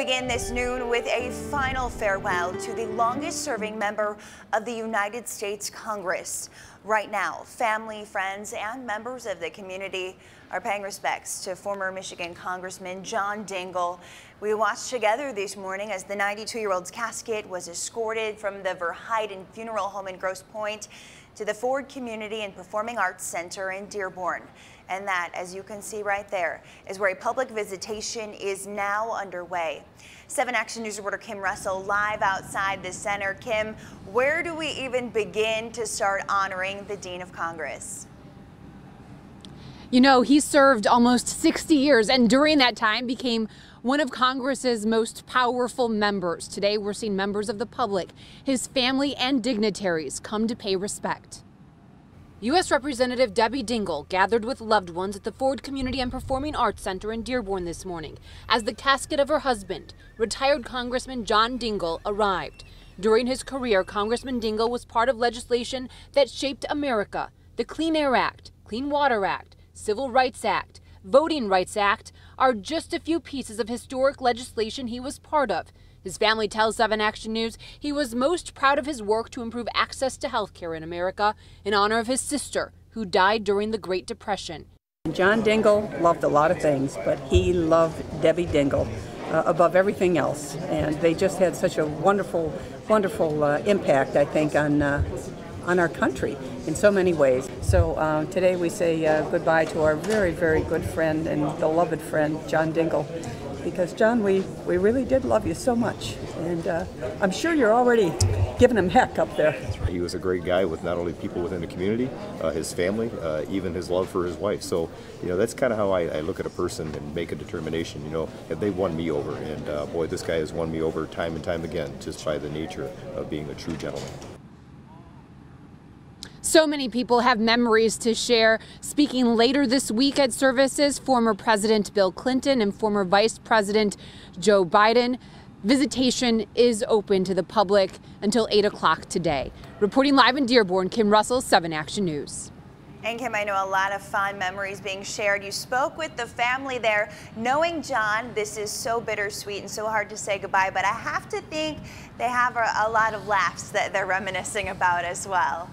begin this noon with a final farewell to the longest-serving member of the United States Congress. Right now, family, friends, and members of the community are paying respects to former Michigan Congressman John Dingell. We watched together this morning as the 92-year-old's casket was escorted from the Verheiden Funeral Home in Grosse Pointe to the Ford Community and Performing Arts Center in Dearborn. And that, as you can see right there, is where a public visitation is now underway. 7 Action News reporter Kim Russell live outside the center. Kim, where do we even begin to start honoring the Dean of Congress? You know, he served almost 60 years and during that time became one of Congress's most powerful members. Today, we're seeing members of the public, his family and dignitaries come to pay respect. U.S. Representative Debbie Dingell gathered with loved ones at the Ford Community and Performing Arts Center in Dearborn this morning as the casket of her husband, retired Congressman John Dingell, arrived. During his career, Congressman Dingell was part of legislation that shaped America. The Clean Air Act, Clean Water Act, Civil Rights Act, Voting Rights Act are just a few pieces of historic legislation he was part of. His family tells 7 Action News he was most proud of his work to improve access to health care in America in honor of his sister, who died during the Great Depression. John Dingell loved a lot of things, but he loved Debbie Dingell above everything else. And they just had such a wonderful, wonderful impact, I think, on our country in so many ways. So today we say goodbye to our very, very good friend and beloved friend, John Dingell. Because, John, we really did love you so much, and I'm sure you're already giving him heck up there. He was a great guy with not only people within the community, his family, even his love for his wife. So, you know, that's kind of how I look at a person and make a determination. You know, if they won me over, and boy, this guy has won me over time and time again, just by the nature of being a true gentleman. So many people have memories to share. Speaking later this week at services, former President Bill Clinton and former Vice President Joe Biden. Visitation is open to the public until 8 o'clock today. Reporting live in Dearborn, Kim Russell, 7 Action News. And Kim, I know a lot of fond memories being shared. You spoke with the family there. Knowing John, this is so bittersweet and so hard to say goodbye, but I have to think they have a lot of laughs that they're reminiscing about as well.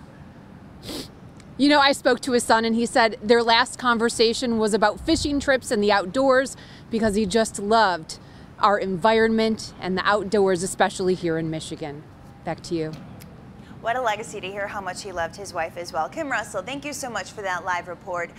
You know, I spoke to his son and he said their last conversation was about fishing trips and the outdoors because he just loved our environment and the outdoors, especially here in Michigan. Back to you. What a legacy to hear how much he loved his wife as well. Kim Russell, thank you so much for that live report.